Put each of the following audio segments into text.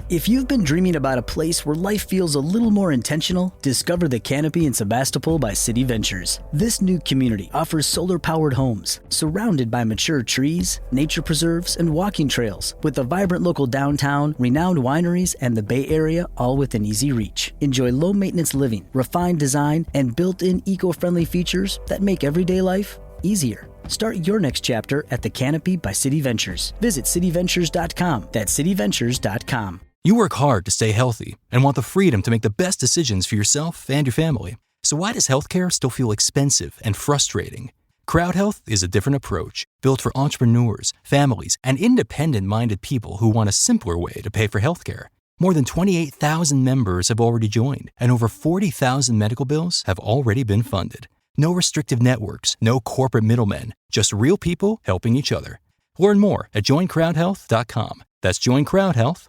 If you've been dreaming about a place where life feels a little more intentional, discover the Canopy in Sebastopol by City Ventures. This new community offers solar-powered homes, surrounded by mature trees, nature preserves, and walking trails, with a vibrant local downtown, renowned wineries, and the Bay Area all within easy reach. Enjoy low-maintenance living, refined design, and built-in eco-friendly features that make everyday life easier. Start your next chapter at the Canopy by City Ventures. Visit cityventures.com. That's cityventures.com. You work hard to stay healthy and want the freedom to make the best decisions for yourself and your family. So why does healthcare still feel expensive and frustrating? Crowd Health is a different approach, built for entrepreneurs, families, and independent-minded people who want a simpler way to pay for healthcare. More than 28,000 members have already joined, and over 40,000 medical bills have already been funded. No restrictive networks, no corporate middlemen, just real people helping each other. Learn more at joincrowdhealth.com. That's joincrowdhealth.com.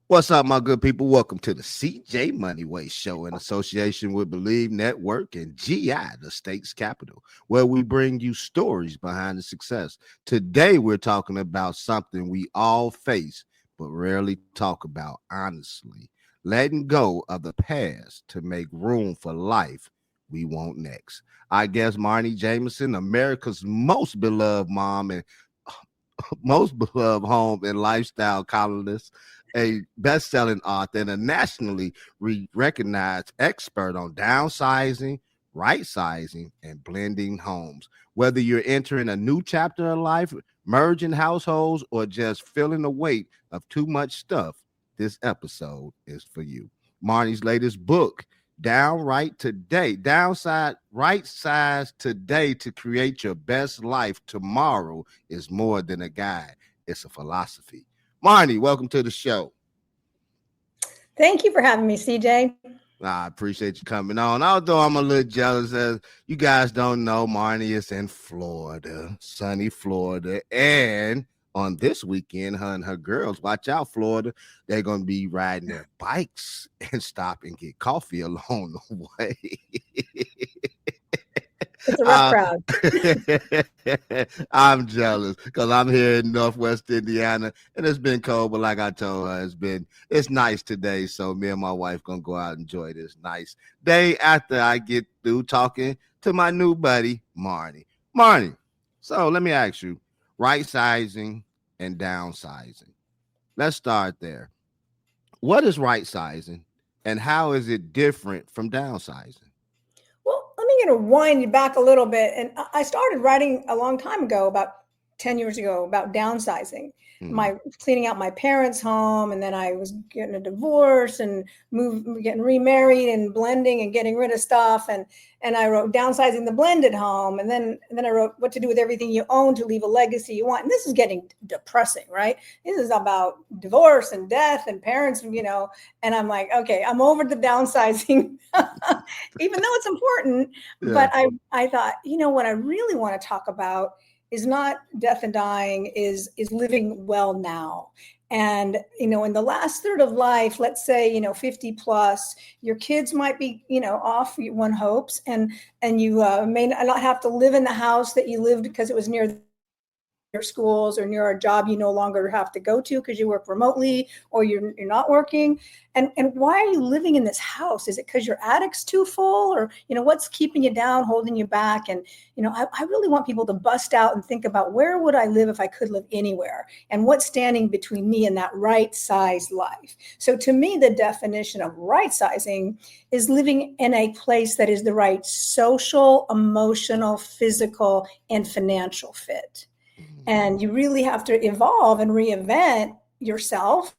What's up, my good people? Welcome to the CJ Moneyway Show in association with Bleav Network and GI, the state's capital, where we bring you stories behind the success. Today, we're talking about something we all face, but rarely talk about honestly. Letting go of the past to make room for life we want next. I guess Marni Jameson, America's most beloved mom and most beloved home and lifestyle columnist, a best-selling author, and a nationally recognized expert on downsizing, rightsizing, and blending homes. Whether you're entering a new chapter of life, merging households, or just feeling the weight of too much stuff, this episode is for you. Marni's latest book, Right Size Today to Create Your Best Life Tomorrow, is more than a guide. It's a philosophy. Marni, welcome to the show. Thank you for having me, CJ. I appreciate you coming on. Although I'm a little jealous, as you guys don't know, Marni is in Florida, sunny Florida, and on this weekend, her and her girls, watch out, Florida, they're going to be riding their bikes and stop and get coffee along the way. It's a rough crowd. I'm jealous because I'm here in Northwest Indiana, and it's been cold, but like I told her, it's nice today, so me and my wife going to go out and enjoy this nice day after I get through talking to my new buddy, Marni. Marni, so let me ask you, right-sizing and downsizing. Let's start there. What is right-sizing and how is it different from downsizing? Well, let me wind you back a little bit. And I started writing a long time ago, about 10 years ago, about downsizing. Cleaning out my parents' home, and then I was getting a divorce and getting remarried and blending and getting rid of stuff. And I wrote Downsizing the Blended Home. And then I wrote What to Do with Everything You Own to Leave a Legacy You Want. And this is getting depressing, right? This is about divorce and death and parents, and I'm like, okay, I'm over the downsizing, even though it's important. Yeah. But I thought, what I really want to talk about is not death and dying, is living well now. And, in the last third of life, let's say, 50 plus, your kids might be, off, one hopes, and you may not have to live in the house that you lived because it was near your schools or near a job you no longer have to go to because you work remotely or you're not working. And why are you living in this house? Is it because your attic's too full, or, what's keeping you down, holding you back? And, I really want people to bust out and think about, where would I live if I could live anywhere? And what's standing between me and that right-sized life? So to me, the definition of right-sizing is living in a place that is the right social, emotional, physical, and financial fit. And you really have to evolve and reinvent yourself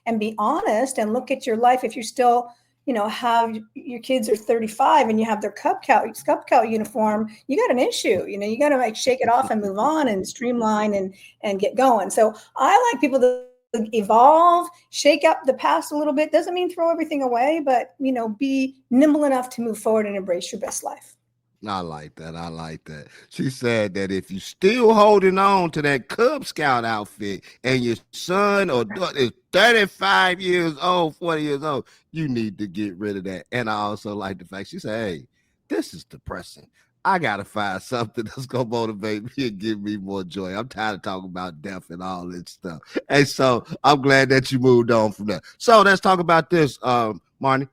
and be honest and look at your life. If you still, have your kids are 35 and you have their Cub Scout uniform, you got an issue. You got to shake it off and move on and streamline and get going. So I like people to evolve, shake up the past a little bit. Doesn't mean throw everything away, but, be nimble enough to move forward and embrace your best life. I like that. She said that if you're still holding on to that Cub Scout outfit and your son or daughter is 35 years old, 40 years old, you need to get rid of that. And I also like the fact she said, hey, this is depressing. I gotta find something that's gonna motivate me and give me more joy. I'm tired of talking about death and all this stuff. And so I'm glad that you moved on from that. So let's talk about this, Marni.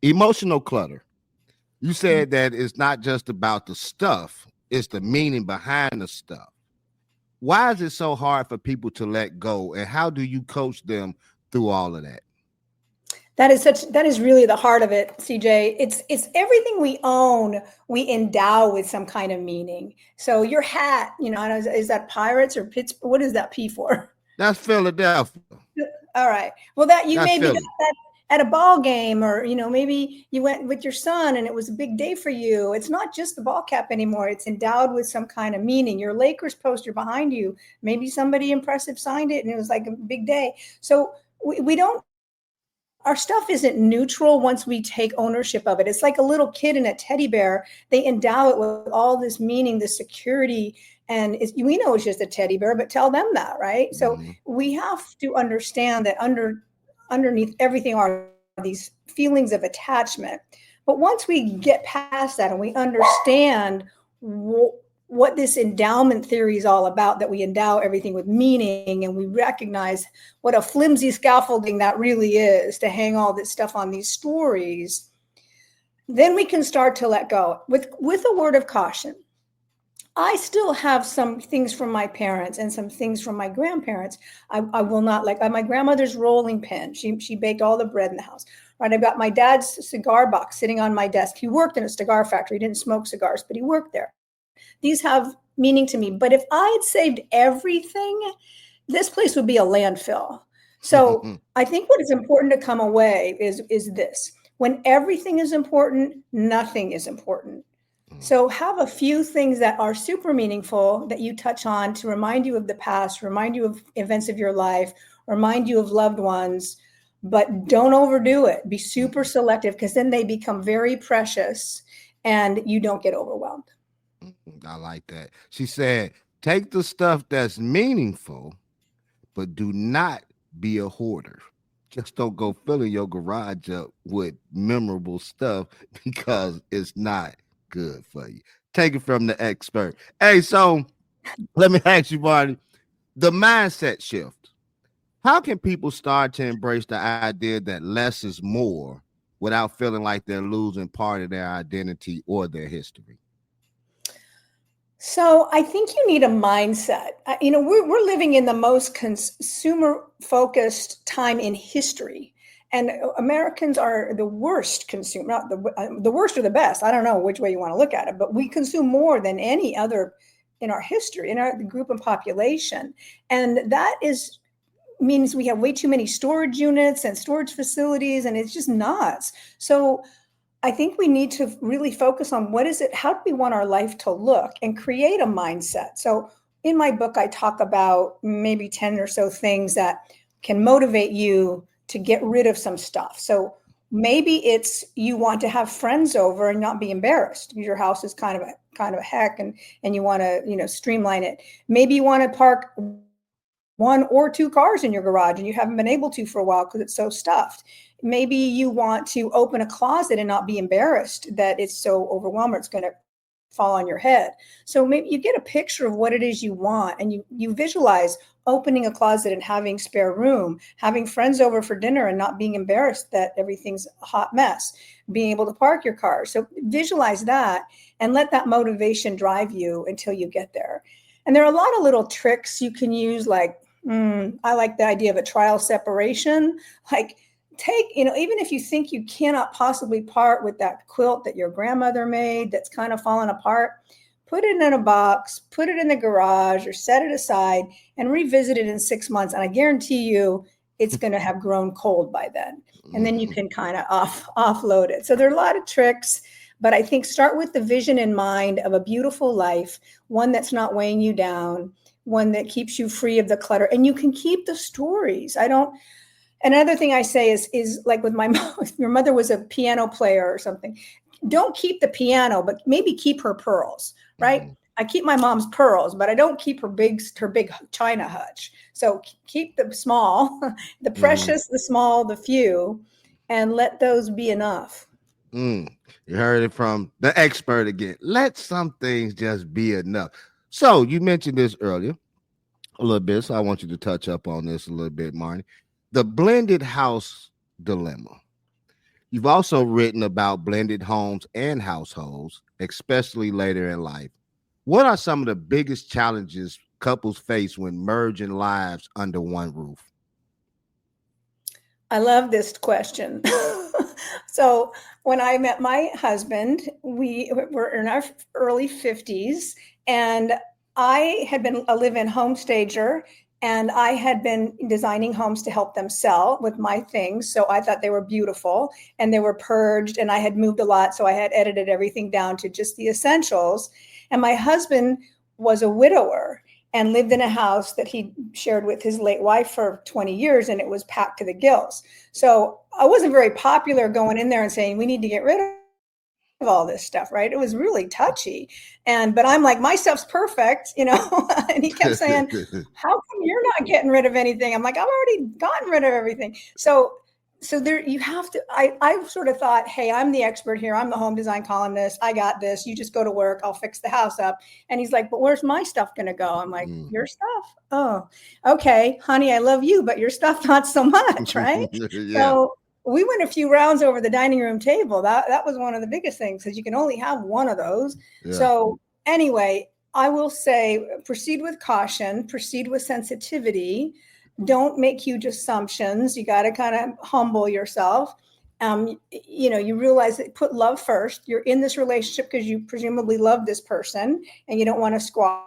Emotional clutter. You said that it's not just about the stuff, it's the meaning behind the stuff. Why is it so hard for people to let go? And how do you coach them through all of that? That is really the heart of it, CJ. It's everything we own, we endow with some kind of meaning. So your hat, is that Pirates or Pittsburgh? What is that P for? That's Philadelphia. All right. Well, that you That's maybe got Philly. that at a ball game, or maybe you went with your son and it was a big day for you. It's not just the ball cap anymore. It's endowed with some kind of meaning. Your Lakers poster behind you, maybe somebody impressive signed it and it was like a big day. So we don't. Our stuff isn't neutral once we take ownership of it. It's like a little kid and a teddy bear. They endow it with all this meaning, this security, and we know it's just a teddy bear, but tell them that, right? So we have to understand that underneath everything are these feelings of attachment. But once we get past that and we understand what this endowment theory is all about, that we endow everything with meaning, and we recognize what a flimsy scaffolding that really is to hang all this stuff on these stories, then we can start to let go with a word of caution. I still have some things from my parents and some things from my grandparents. I will not my grandmother's rolling pin. She baked all the bread in the house. Right. I've got my dad's cigar box sitting on my desk. He worked in a cigar factory. He didn't smoke cigars, but he worked there. These have meaning to me. But if I had saved everything, this place would be a landfill. So I think what is important to come away is this. When everything is important, nothing is important. So have a few things that are super meaningful that you touch on to remind you of the past, remind you of events of your life, remind you of loved ones, but don't overdo it. Be super selective, because then they become very precious and you don't get overwhelmed. I like that. She said, take the stuff that's meaningful, but do not be a hoarder. Just don't go filling your garage up with memorable stuff, because it's not good for you. Take it from the expert. Hey, so let me ask you, Marni, the mindset shift. How can people start to embrace the idea that less is more without feeling like they're losing part of their identity or their history? So I think you need a mindset. We're living in the most consumer-focused time in history, and Americans are the worst consumer. Not the worst or the best. I don't know which way you want to look at it, but we consume more than any other in our history, in our group and population, and that means we have way too many storage units and storage facilities, and it's just nuts. So I think we need to really focus on how do we want our life to look, and create a mindset. So in my book, I talk about maybe 10 or so things that can motivate you to get rid of some stuff. So maybe it's you want to have friends over and not be embarrassed because your house is kind of a heck, and you want to, streamline it. Maybe you want to park 1 or 2 cars in your garage and you haven't been able to for a while because it's so stuffed. Maybe you want to open a closet and not be embarrassed that it's so overwhelming, it's going to fall on your head. So maybe you get a picture of what it is you want, and you visualize opening a closet and having spare room, having friends over for dinner and not being embarrassed that everything's a hot mess, being able to park your car. So visualize that and let that motivation drive you until you get there. And there are a lot of little tricks you can use, like, I like the idea of a trial separation. Like, even if you think you cannot possibly part with that quilt that your grandmother made that's kind of fallen apart, put it in a box, put it in the garage, or set it aside and revisit it in 6 months. And I guarantee you it's going to have grown cold by then. And then you can kind of offload it. So there are a lot of tricks, but I think start with the vision in mind of a beautiful life, one that's not weighing you down, one that keeps you free of the clutter, and you can keep the stories. Another thing I say is like with my mom, if your mother was a piano player or something, don't keep the piano, but maybe keep her pearls, right? Mm-hmm. I keep my mom's pearls, but I don't keep her big china hutch. So keep the small, the precious, the small, the few, and let those be enough. You heard it from the expert again. Let some things just be enough. So you mentioned this earlier a little bit, so I want you to touch up on this a little bit, Marni. The blended house dilemma. You've also written about blended homes and households, especially later in life. What are some of the biggest challenges couples face when merging lives under one roof? I love this question. So when I met my husband, we were in our early 50s, and I had been a live-in home stager, and I had been designing homes to help them sell with my things. So I thought they were beautiful and they were purged, and I had moved a lot. So I had edited everything down to just the essentials. And my husband was a widower and lived in a house that he shared with his late wife for 20 years, and it was packed to the gills. So I wasn't very popular going in there and saying, we need to get rid of all this stuff, right? It was really touchy. But I'm like, my stuff's perfect, and he kept saying, how come you're not getting rid of anything? I'm like, I've already gotten rid of everything. So there you have to, I sort of thought, hey, I'm the expert here. I'm the home design columnist. I got this. You just go to work. I'll fix the house up. And he's like, but where's my stuff going to go? I'm like, your stuff? Oh, okay, honey, I love you, but your stuff, not so much. Right. Yeah. So we went a few rounds over the dining room table. That was one of the biggest things, because you can only have one of those. Yeah. So anyway, I will say, proceed with caution, proceed with sensitivity. Don't make huge assumptions. You got to kind of humble yourself. You realize that put love first. You're in this relationship because you presumably love this person and you don't want to squash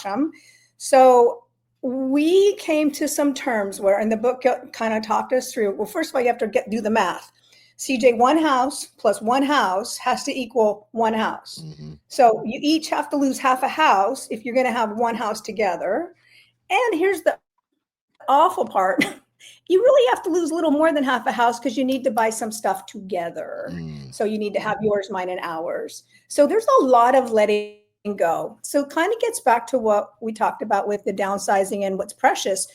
them. So we came to some terms where, and the book kind of talked us through, well, first of all, you have to do the math. CJ, one house plus one house has to equal one house. Mm-hmm. So you each have to lose half a house if you're going to have one house together. And here's the awful part. You really have to lose a little more than half a house, because you need to buy some stuff together. So you need to have yours, mine, and ours. So there's a lot of letting go. So it kind of gets back to what we talked about with the downsizing and what's precious.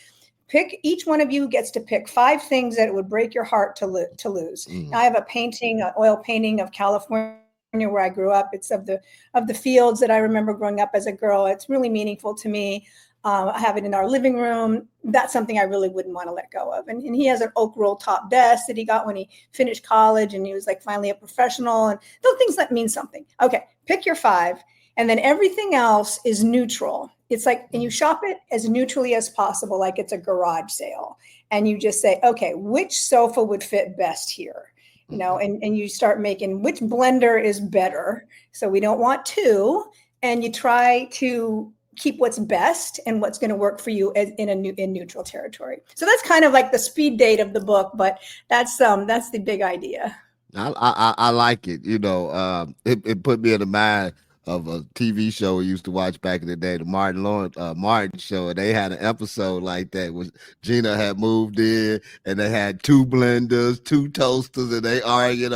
Each one of you gets to pick 5 things that it would break your heart to lose. I have a painting, an oil painting of California where I grew up. It's of the fields that I remember growing up as a girl. It's really meaningful to me. I have it in our living room. That's something I really wouldn't want to let go of. And he has an oak roll top desk that he got when he finished college, and he was like finally a professional, and those things that mean something. Okay, pick your 5. And then everything else is neutral. It's like, and you shop it as neutrally as possible, like it's a garage sale. And you just say, okay, which sofa would fit best here? And you start making which blender is better. So we don't want 2. And you try to keep what's best and what's going to work for you in neutral territory. So that's kind of like the speed date of the book, but that's the big idea. I like it. It put me in the mind of a TV show we used to watch back in the day, the Martin show. And they had an episode like that where Gina had moved in and they had 2 blenders, 2 toasters, and they argued,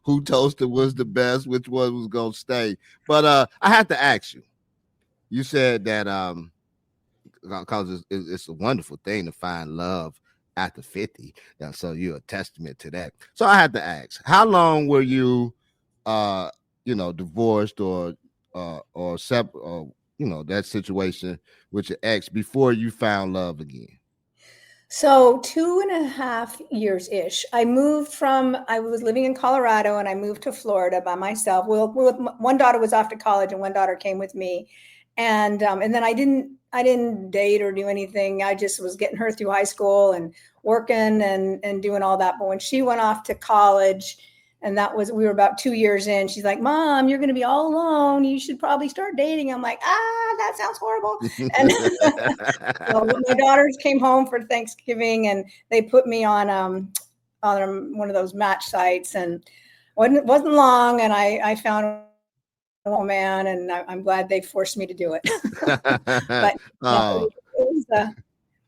who toaster was the best, which one was going to stay. But I have to ask you. You said that because it's a wonderful thing to find love after 50. So you're a testament to that. So I had to ask, how long were you, divorced or separate, or, that situation with your ex before you found love again? So 2.5 years-ish. I was living in Colorado and I moved to Florida by myself. Well, one daughter was off to college and one daughter came with me. And then I didn't date or do anything. I just was getting her through high school and working and doing all that. But when she went off to college, and we were about 2 years in, she's like, Mom, you're going to be all alone. You should probably start dating. I'm like, that sounds horrible. And so my daughters came home for Thanksgiving and they put me on one of those match sites, and wasn't long. And I found a man, and I'm glad they forced me to do it. But it was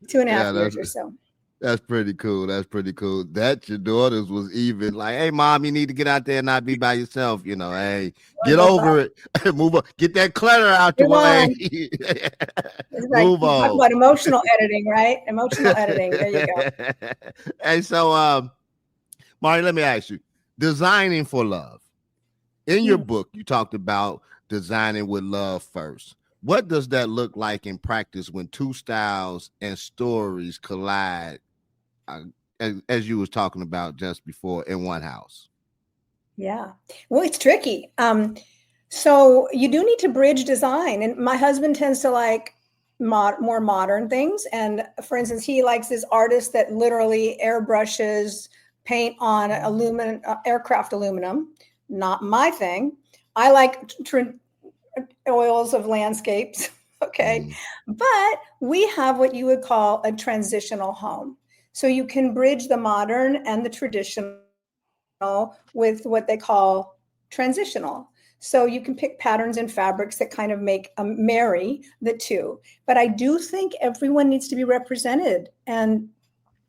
2.5 years or so. That's pretty cool. That your daughters was even like, hey, Mom, you need to get out there and not be by yourself. Hey, get over it. Move on. Get that clutter out your way. Move on. Talk about emotional editing, right? Emotional editing. There you go. Hey, so, Marni, let me ask you. designing for love. In your book, you talked about designing with love first. What does that look like in practice when two styles and stories collide, as you was talking about just before, in one house? Yeah. Well, it's tricky. So you do need to bridge design. And my husband tends to like more modern things. And for instance, he likes this artist that literally airbrushes paint on aircraft aluminum. Not my thing. I like oils of landscapes. Okay. But we have what you would call a transitional home. So you can bridge the modern and the traditional with what they call transitional. So you can pick patterns and fabrics that kind of marry the two. But I do think everyone needs to be represented. And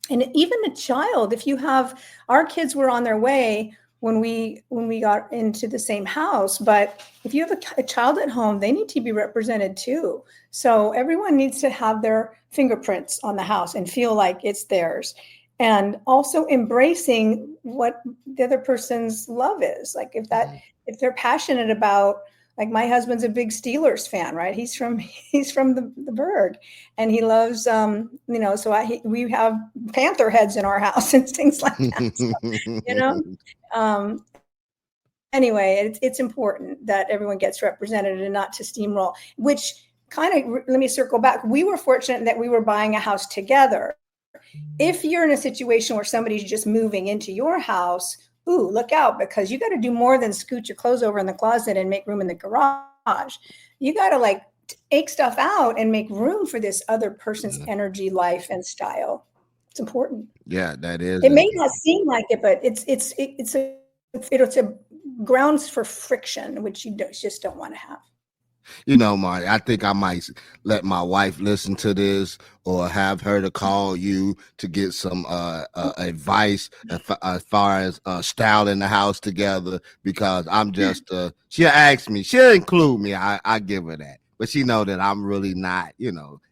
even a child, if you have, our kids were on their way when we got into the same house, but if you have a child at home, they need to be represented too. So everyone needs to have their fingerprints on the house and feel like it's theirs. And also embracing what the other person's love is. Like if they're passionate about, like my husband's a big Steelers fan, right? He's from the Burgh, and he loves, so we have Panther heads in our house and things like that. So, anyway, it's important that everyone gets represented and not to steamroll, which let me circle back. We were fortunate that we were buying a house together. If you're in a situation where somebody's just moving into your house, look out, because you got to do more than scoot your clothes over in the closet and make room in the garage. You got to take stuff out and make room for this other person's energy, life, and style. It's important. Yeah, that is. It may not seem like it, but it's a grounds for friction, which you just don't want to have. Marty, I think I might let my wife listen to this, or have her to call you to get some advice as far as styling the house together, because I'm just she'll ask me, she'll include me. I give her that, but she know that I'm really not,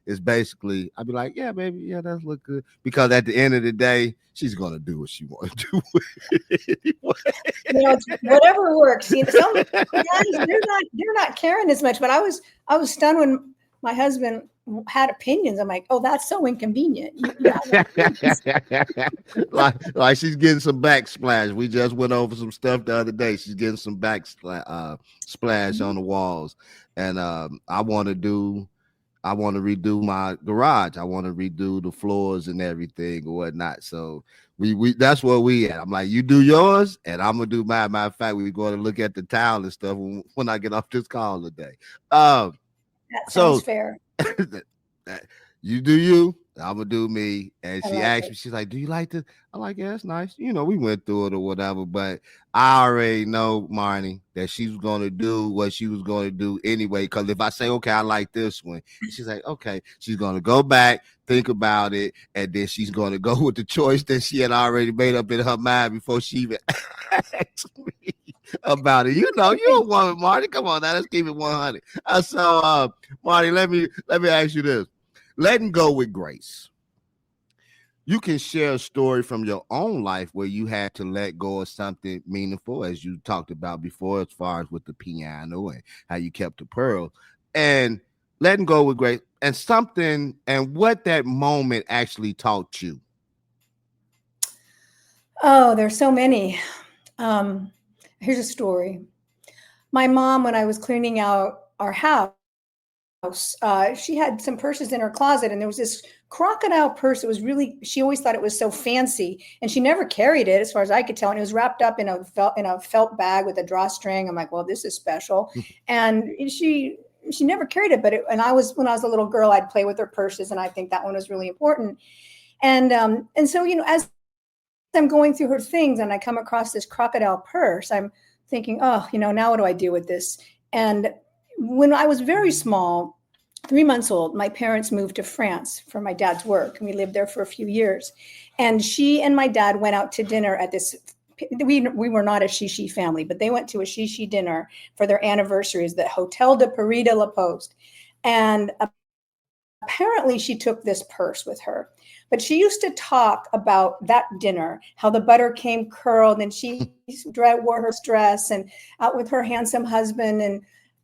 it's basically, I'd be like, yeah, baby, yeah, that look good, because at the end of the day, she's gonna do what she want to do with it anyway. Whatever works. Some guys, they're not caring as much. But I was stunned when my husband had opinions. I'm like, oh, that's so inconvenient. like she's getting some backsplash. We just went over some stuff the other day. She's getting some splash on the walls, and I want to redo my garage. I want to redo the floors and everything or whatnot. So we that's where we at. I'm like, you do yours, and I'm gonna do mine. Matter of fact, we're going to look at the towel and stuff when I get off this call today. That sounds fair. You do you, I'm gonna do me. And she asked me, she's like, do you like this? I'm like, yeah, it's nice. We went through it or whatever, but I already know, Marni, that she's gonna do what she was gonna do anyway. Because if I say, okay, I like this one, she's like, okay, she's gonna go back, think about it, and then she's gonna go with the choice that she had already made up in her mind before she even asked me about it. You're a woman, Marni. Come on now, let's keep it 100. So Marni, let me ask you this. Letting go with grace. You can share a story from your own life where you had to let go of something meaningful, as you talked about before, as far as with the piano and how you kept the pearl, and letting go with grace, and what that moment actually taught you. Oh, there's so many. Here's a story. My mom, when I was cleaning out our house, she had some purses in her closet, and there was this crocodile purse. It was she always thought it was so fancy, and she never carried it as far as I could tell. And it was wrapped up in a felt bag with a drawstring. I'm like, well, this is special. And she never carried it, when I was a little girl, I'd play with her purses, and I think that one was really important. And so, as I'm going through her things and I come across this crocodile purse, I'm thinking, oh, now what do I do with this? And when I was very small, 3 months old, my parents moved to France for my dad's work, and we lived there for a few years. And she and my dad went out to dinner at this. We were not a shishi family, but they went to a shishi dinner for their anniversaries, the Hotel de Paris de la Poste. And apparently she took this purse with her, but she used to talk about that dinner, how the butter came curled and she wore her dress and out with her handsome husband and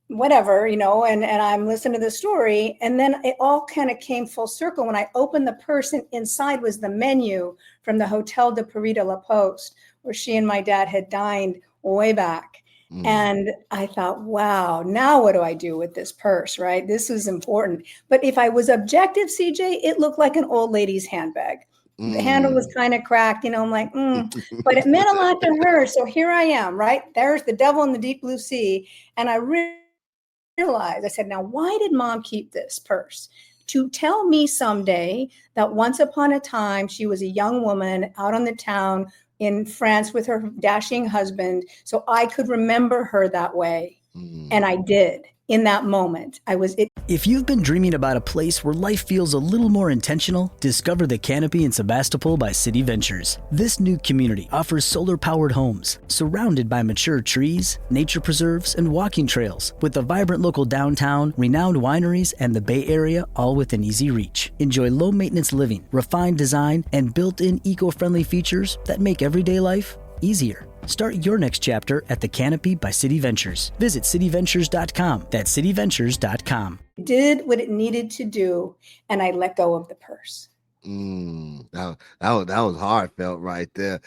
whatever, and I'm listening to the story. And then it all kind of came full circle. When I opened the purse, and inside was the menu from the Hotel de Paris de la Poste, where she and my dad had dined way back. And I thought, wow, now what do I do with this purse, right? This is important. But if I was objective, CJ, it looked like an old lady's handbag. The handle was kind of cracked, I'm like, but it meant a lot to her. So here I am, right? There's the devil in the deep blue sea. And I realized, I said, now, why did mom keep this purse? To tell me someday that once upon a time, she was a young woman out on the town in France with her dashing husband, so I could remember her that way. And I did. In that moment, If you've been dreaming about a place where life feels a little more intentional, discover the Canopy in Sebastopol by City Ventures. This new community offers solar-powered homes, surrounded by mature trees, nature preserves, and walking trails, with a vibrant local downtown, renowned wineries, and the Bay Area all within easy reach. Enjoy low-maintenance living, refined design, and built-in eco-friendly features that make everyday life easier. Start your next chapter at the Canopy by City Ventures. Visit cityventures.com. That's cityventures.com. Did what it needed to do, and I let go of the purse. That was heartfelt right there.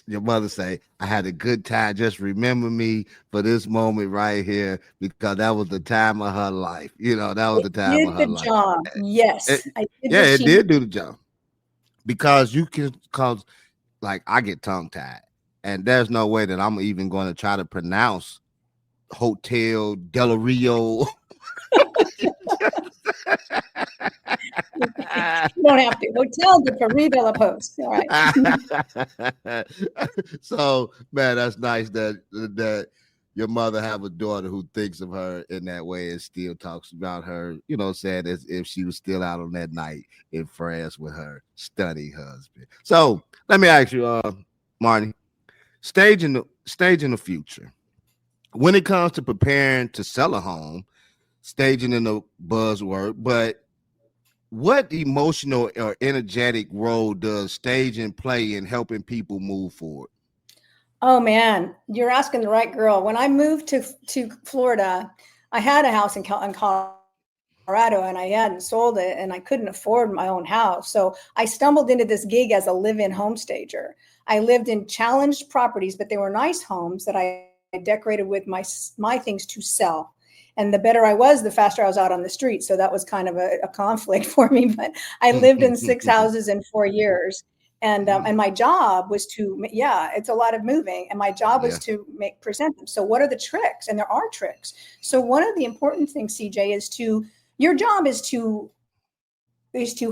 Your mother say, I had a good time. Just remember me for this moment right here, because that was the time of her life. That was the time of her life. Job. Yes. It did do the job. Because like, I get tongue tied. And there's no way that I'm even going to try to pronounce Hotel Del Rio. You don't have to. Hotel de Paris de la Poste. All right. So, man, that's nice that your mother have a daughter who thinks of her in that way and still talks about her, saying as if she was still out on that night in France with her stunning husband. So let me ask you, Marni, staging the future. When it comes to preparing to sell a home, staging in the buzzword, but what emotional or energetic role does staging play in helping people move forward? Oh man, you're asking the right girl. When I moved to Florida, I had a house in Colorado and I hadn't sold it and I couldn't afford my own house. So I stumbled into this gig as a live-in home stager. I lived in challenged properties, but they were nice homes that I decorated with my things to sell. And the better I was, the faster I was out on the street. So that was kind of a conflict for me. But I lived in 6 houses in 4 years. And my job was it's a lot of moving. And my job was to present them. So what are the tricks? And there are tricks. So one of the important things, CJ, your job is to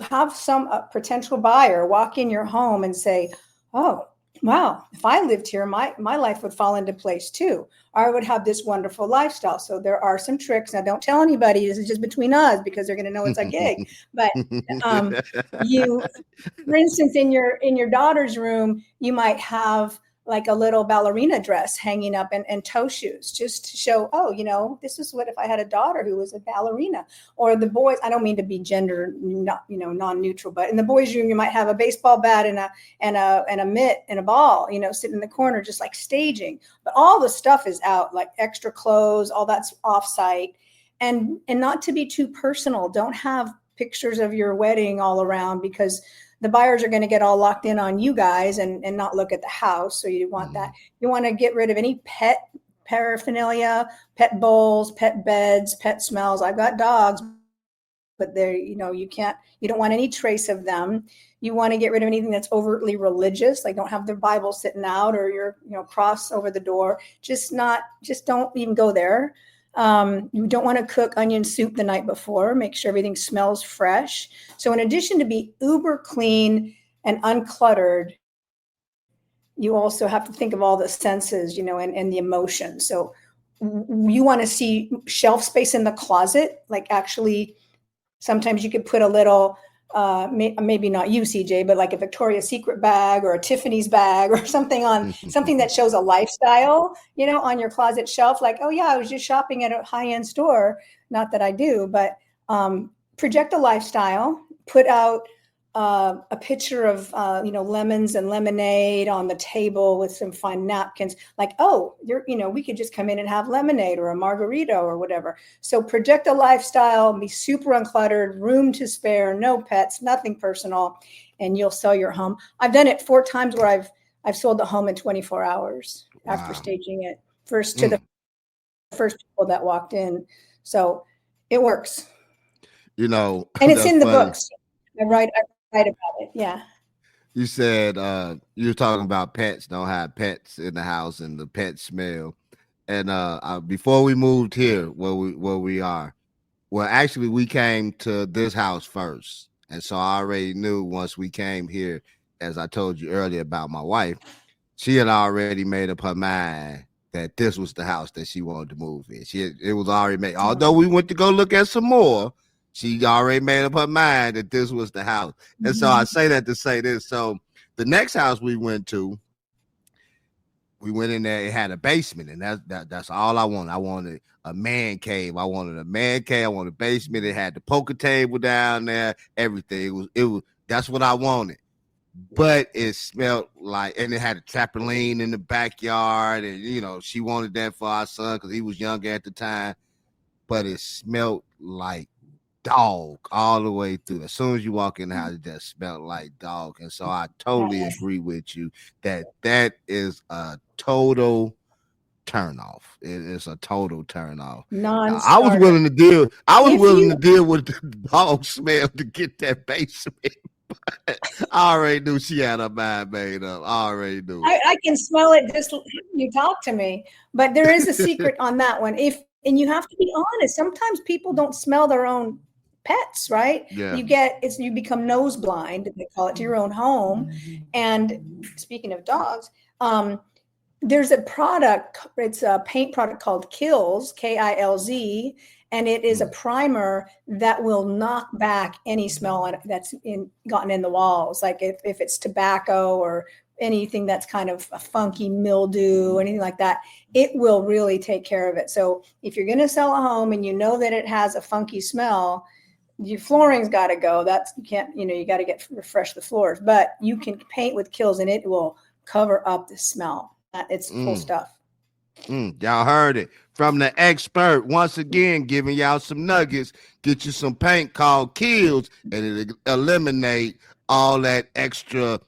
have some potential buyer walk in your home and say, oh, wow, if I lived here, my life would fall into place too. Or I would have this wonderful lifestyle. So there are some tricks. Now, don't tell anybody. This is just between us because they're going to know it's a gig. But for instance, in your daughter's room, you might have like a little ballerina dress hanging up and toe shoes, just to show, this is what if I had a daughter who was a ballerina. Or the boys, I don't mean to be gender non-neutral, but in the boys' room, you might have a baseball bat and a mitt and a ball, sitting in the corner, just like staging. But all the stuff is out, like extra clothes, all that's offsite. And not to be too personal, don't have pictures of your wedding all around, because the buyers are going to get all locked in on you guys and not look at the house. So you want that. You want to get rid of any pet paraphernalia, pet bowls, pet beds, pet smells. I've got dogs, but they're, you don't want any trace of them. You want to get rid of anything that's overtly religious, like don't have the Bible sitting out or your, cross over the door. Just don't even go there. You don't want to cook onion soup the night before. Make sure everything smells fresh. So in addition to be uber clean and uncluttered, you also have to think of all the senses, and the emotions. So you want to see shelf space in the closet. Like actually, sometimes you could put a little, maybe not you, CJ, but like a Victoria's Secret bag or a Tiffany's bag or something that shows a lifestyle, on your closet shelf. Like, oh yeah, I was just shopping at a high-end store. Not that I do, but project a lifestyle, put out a picture of lemons and lemonade on the table with some fine napkins, like, oh, we could just come in and have lemonade or a margarita or whatever. So project a lifestyle, be super uncluttered, room to spare, no pets, nothing personal, and you'll sell your home. I've done it 4 times where I've sold the home in 24 hours after staging it first to the first people that walked in. So it works. And it's in the books. I write about it. Yeah. You said you're talking about pets, don't have pets in the house and the pet smell. And before we moved here where we are, well, actually we came to this house first. And so I already knew once we came here, as I told you earlier about my wife, she had already made up her mind that this was the house that she wanted to move in. It was already made. Although we went to go look at some more, she already made up her mind that this was the house. And so I say that to say this. So the next house we went to, we went in there, it had a basement, and that's all I wanted. I wanted a man cave. I wanted a basement. It had the poker table down there, everything. It was that's what I wanted. But it smelled like, and it had a trampoline in the backyard, and she wanted that for our son because he was younger at the time. But it smelled like dog all the way through. As soon as you walk in the house, it just smelled like dog. And so I totally agree with you that is a total turnoff. It is a total turnoff. I was willing to deal. To deal with the dog smell to get that basement. I already knew she had her mind made up. I already knew. I can smell it just you talk to me. But there is a secret on that one. And you have to be honest. Sometimes people don't smell their own pets, right? Yeah. You become nose blind, they call it, to your own home. And speaking of dogs, there's a product, it's a paint product called Kilz, Kilz, and it is a primer that will knock back any smell that's gotten in the walls. Like if it's tobacco or anything that's kind of a funky mildew, anything like that, it will really take care of it. So if you're going to sell a home and you know that it has a funky smell, your flooring's got to go. You got to refresh the floors, but you can paint with Kilz and it will cover up the smell. It's cool stuff. Y'all heard it from the expert. Once again, giving y'all some nuggets. Get you some paint called Kilz, and it'll eliminate all that extra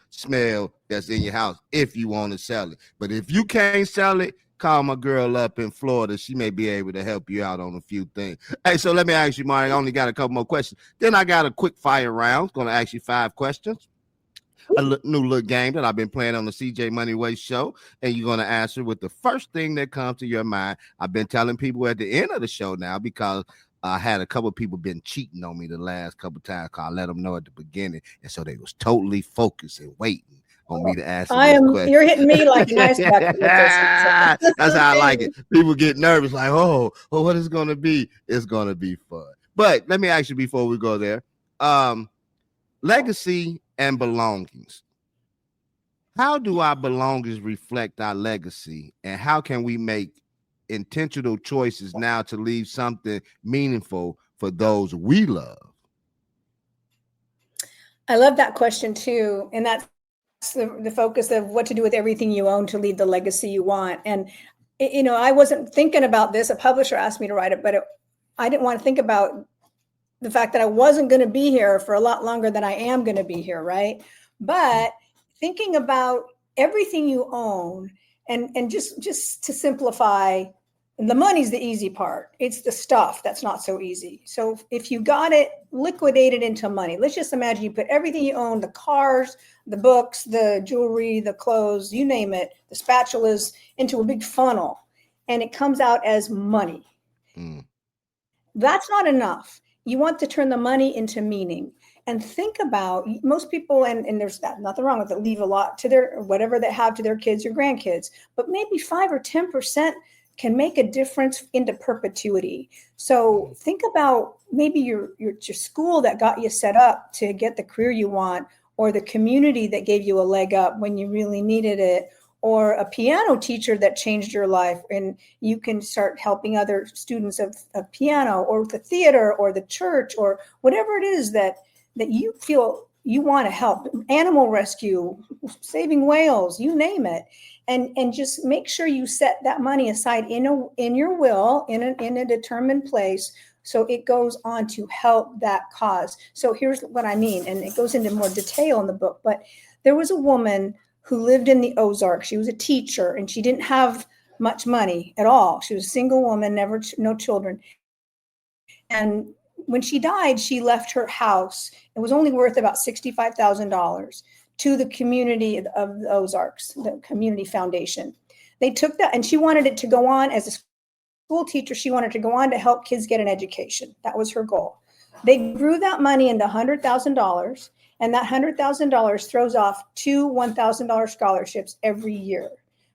smell that's in your house if you want to sell it. But if you can't sell it, call my girl up in Florida. She may be able to help you out on a few things. Hey, so let me ask you, Marni, I only got a couple more questions. Then I got a quick fire round. Going to ask you 5 questions. A new little game that I've been playing on the CJ Moneyway Show, and you're going to answer with the first thing that comes to your mind. I've been telling people at the end of the show now because I had a couple of people been cheating on me the last couple of times. I let them know at the beginning, and so they was totally focused and waiting on me to answer this question. You're hitting me like an ice bucket. That's how I like it. People get nervous, like, oh, what is it going to be? It's going to be fun. But let me ask you before we go there, legacy and belongings. How do our belongings reflect our legacy, and how can we make intentional choices now to leave something meaningful for those we love? I love that question too, and that's the focus of what to do with everything you own to leave the legacy you want. And I wasn't thinking about this. A publisher asked me to write it, but I didn't want to think about the fact that I wasn't going to be here for a lot longer than I am going to be here, right? But thinking about everything you own, and just to simplify, the money's the easy part. It's the stuff that's not so easy. So if you got it liquidated into money, let's just imagine you put everything you own, the cars, the books, the jewelry, the clothes, you name it, the spatulas, into a big funnel, and it comes out as money. That's not enough. You want to turn the money into meaning. And think about most people, and there's nothing wrong with it, leave a lot to their, whatever they have to their kids or grandkids, but maybe 5 or 10% can make a difference into perpetuity. So think about maybe your school that got you set up to get the career you want, or the community that gave you a leg up when you really needed it, or a piano teacher that changed your life, and you can start helping other students of piano, or the theater or the church or whatever it is that you feel you want to help. Animal rescue, saving whales, you name it. And just make sure you set that money aside in your will, in a determined place, so it goes on to help that cause. So here's what I mean, and it goes into more detail in the book, but there was a woman who lived in the Ozarks. She was a teacher, and she didn't have much money at all. She was a single woman, no children. And when she died, she left her house. It was only worth about $65,000 to the community of the Ozarks, the community foundation. They took that, and she wanted it to go on as a school teacher. She wanted to go on to help kids get an education. That was her goal. They grew that money into $100,000. And that $100,000 throws off 2 $1,000 scholarships every year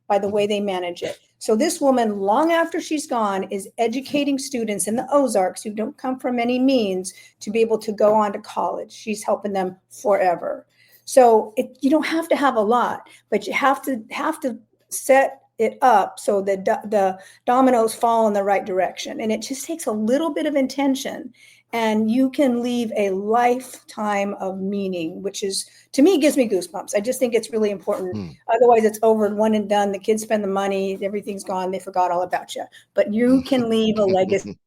by the way they manage it. So this woman, long after she's gone, is educating students in the Ozarks who don't come from any means to be able to go on to college. She's helping them forever. So you don't have to have a lot, but you have to set it up so that the dominoes fall in the right direction. And it just takes a little bit of intention. And you can leave a lifetime of meaning, which is, to me, gives me goosebumps. I just think it's really important. Otherwise, it's over and one and done. The kids spend the money, everything's gone. They forgot all about you. But you can leave a legacy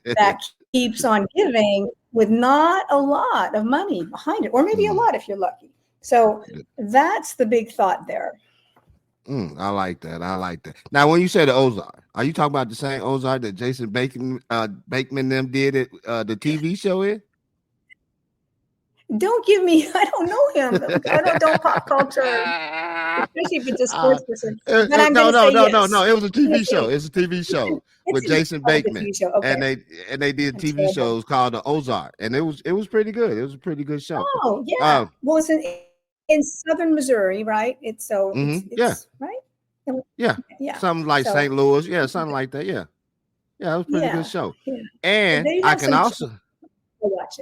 that keeps on giving with not a lot of money behind it, or maybe a lot if you're lucky. So that's the big thought there. I like that. Now, when you say the Ozark, are you talking about the same Ozark that Jason Bateman them did it, the TV show in? Don't give me, I don't know him. I don't pop culture, especially if it's a sports person. But I'm no. yes. It was a TV show. It's a TV show with Jason Bateman, okay. and they did TV shows called the Ozark, and it was pretty good. It was a pretty good show. Oh yeah, well, it's in southern Missouri, right? It's right. Yeah, something like St. Louis. Yeah, something like that. Yeah, it was a pretty good show. Yeah. And I can also watch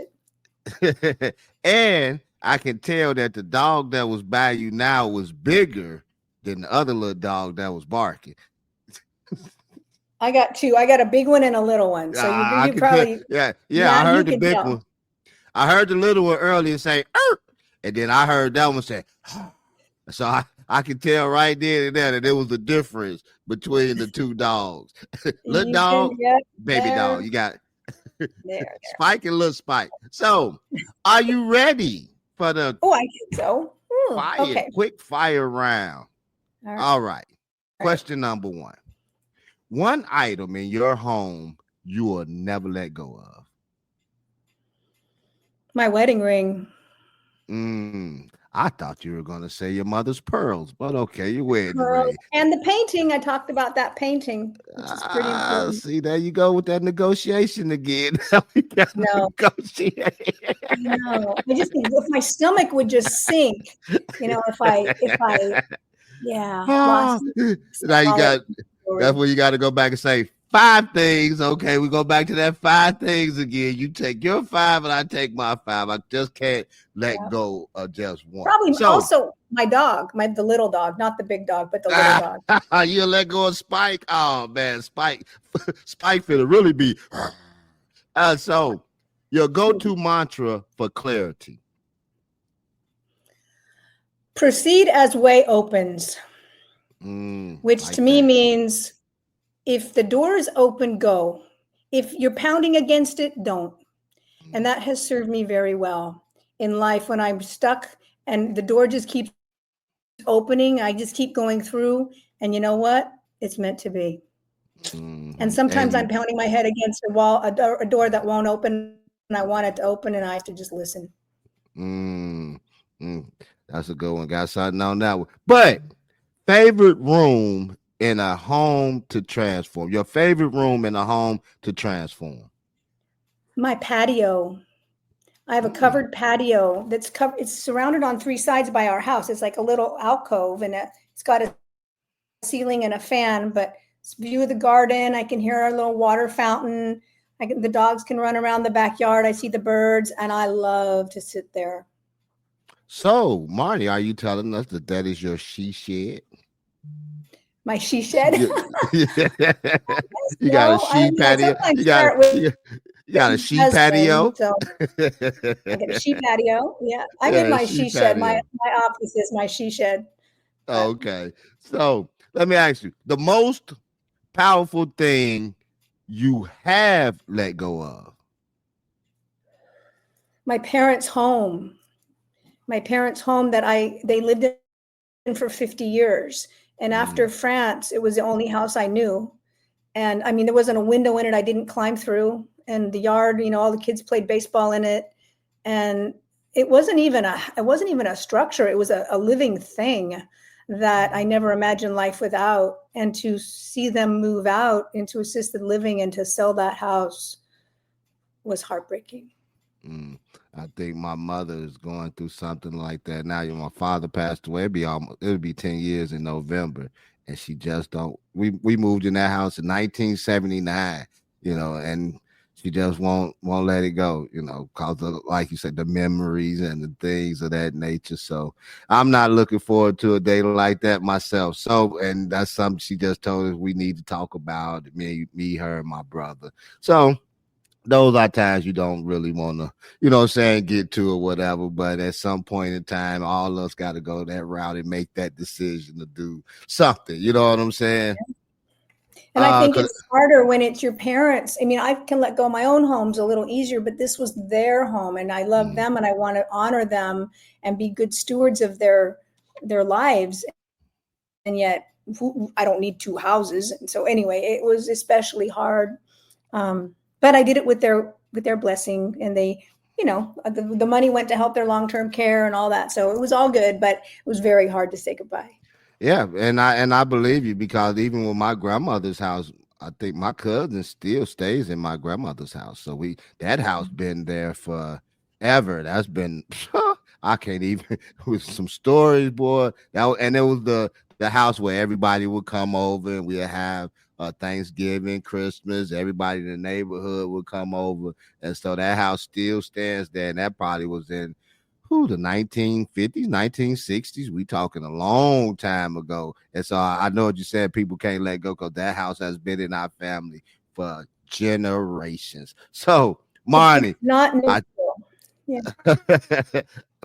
it. And I can tell that the dog that was by you now was bigger than the other little dog that was barking. I got two. I got a big one and a little one. So you probably I heard the big one. I heard the little one earlier say, "Arr!" And then I heard that one say, so I could tell right then and there that there was a difference between the two dogs. Little dog, baby dog. You got there. Spike and little Spike. So, are you ready for the? Oh, I think so. Quick fire round. All right. Question number 1. One item in your home you will never let go of. My wedding ring. I thought you were going to say your mother's pearls, but okay, you wear the ring. And the painting, I talked about that painting, which is pretty important. See, there you go with that negotiation again. No. No, I just think if my stomach would just sink, if I now you got, that's where you got to go back and say 5 things. Okay, we go back to that 5 things again. You take your 5 and I take my 5. I just can't let go of just one. Probably also my dog, the little dog, not the big dog, but the little dog. You let go of Spike. Oh man, Spike finna really be. So your go-to mantra for clarity. Proceed as way opens, which to me means if the door is open, go. If you're pounding against it, don't. And that has served me very well in life when I'm stuck and the door just keeps opening. I just keep going through. And you know what? It's meant to be. And sometimes I'm pounding my head against a wall, a door that won't open, and I want it to open, and I have to just listen. That's a good one. Got something on that one. But favorite room in a home to transform. Your favorite room in a home to transform. My patio. I have a covered patio that's covered. It's surrounded on 3 sides by our house. It's like a little alcove, and it's got a ceiling and a fan, but it's view of the garden. I can hear our little water fountain. The dogs can run around the backyard. I see the birds, and I love to sit there. So, Marni, are you telling us that is your she shed? My she shed. You, you got a No, she I patio. sometimes start with You got a she husband. patio. So I get a she patio. Yeah, I get Yeah, my she she shed. My patio. office is my she shed. But Okay. So let me ask you, the most powerful thing you have let go of. my parents' home. My parents' home that they lived in for 50 years. And after Mm, France, it was the only house I knew. And I mean, there wasn't a window in it I didn't climb through. And the yard, all the kids played baseball in it. And it wasn't even a structure. It was a living thing that I never imagined life without. And to see them move out into assisted living and to sell that house was heartbreaking. mm. I think my mother is going through something like that now. My father passed away. It'll be 10 years in November. And she just don't. We moved in that house in 1979, and she just won't let it go, because of, like you said, the memories and the things of that nature. So I'm not looking forward to a day like that myself. So, and that's something she just told us we need to talk about, me, her, and my brother. So those are times you don't really want to, get to or whatever. But at some point in time, all of us got to go that route and make that decision to do something. You know what I'm saying? And I think 'Cause, it's harder when it's your parents. I mean, I can let go of my own homes a little easier, but this was their home and I love mm, them and I want to honor them and be good stewards of their lives. And yet I don't need two houses. And so anyway, it was especially hard. But I did it with their blessing, and the money went to help their long-term care and all that. So it was all good, but it was very hard to say goodbye. yeah, and I believe you, because even with my grandmother's house, I think my cousin still stays in my grandmother's house. So that house been there forever. That's been I can't even with some stories, boy. And it was the house where everybody would come over and we'd have Thanksgiving, Christmas. Everybody in the neighborhood would come over, and so that house still stands there. And that probably was in the 1950s, 1960s. We talking a long time ago. And so I know what you said. People can't let go because that house has been in our family for generations. So, It's Marni, not I neutral. Yeah.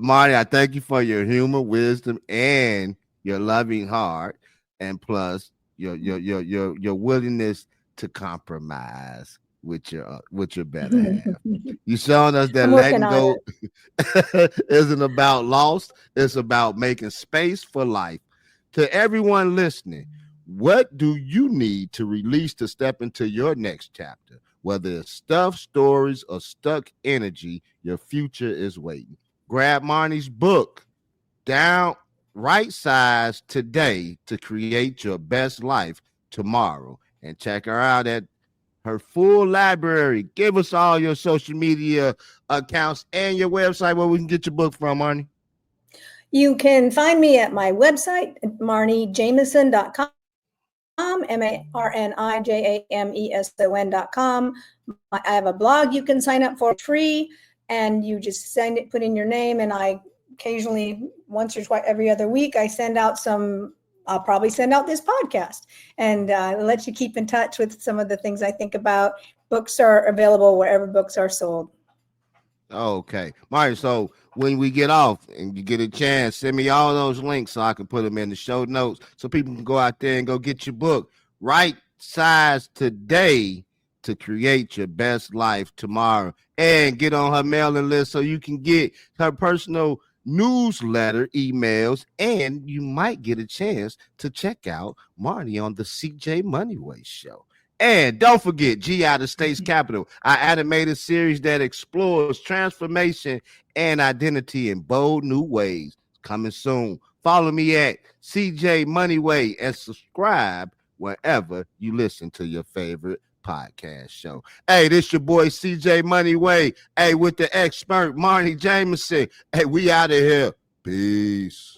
Marni, I thank you for your humor, wisdom, and your loving heart, and plus your willingness to compromise with your better half. You showing us that I'm working letting on go it. isn't about loss, it's about making space for life. To everyone listening, what do you need to release to step into your next chapter? Whether it's stuff, stories, or stuck energy, your future is waiting. Grab Marni's book, Down Rightsize Today, to create your best life tomorrow. And check her out at her full library. Give us all your social media accounts and your website where we can get your book from, Marni. You can find me at my website, marnijameson.com, marnijameson.com. I have a blog you can sign up for free, and you just put in your name, and I occasionally, once or twice every other week, I'll probably send out this podcast and let you keep in touch with some of the things I think about. Books are available wherever books are sold. Okay. Marni, so when we get off and you get a chance, send me all those links so I can put them in the show notes so people can go out there and go get your book, Right Size Today, to create your best life tomorrow, and get on her mailing list so you can get her personal newsletter emails, and you might get a chance to check out Marni on the CJ Moneyway Show. And don't forget, G Out of State's Capital, our animated series that explores transformation and identity in bold new ways. Coming soon. Follow me at CJ Moneyway and subscribe wherever you listen to your favorite podcast show. Hey, this your boy CJ Moneyway. Hey, with the expert Marni Jameson. Hey, we out of here. Peace.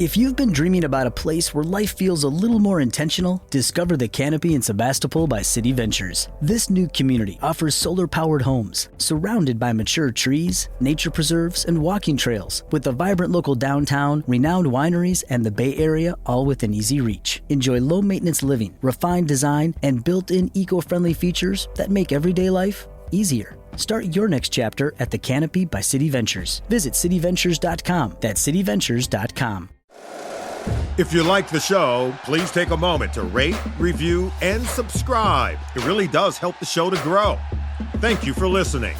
If you've been dreaming about a place where life feels a little more intentional, discover the Canopy in Sebastopol by City Ventures. This new community offers solar-powered homes, surrounded by mature trees, nature preserves, and walking trails, with a vibrant local downtown, renowned wineries, and the Bay Area all within easy reach. Enjoy low-maintenance living, refined design, and built-in eco-friendly features that make everyday life easier. Start your next chapter at the Canopy by City Ventures. Visit cityventures.com. That's cityventures.com. If you like the show, please take a moment to rate, review, and subscribe. It really does help the show to grow. Thank you for listening.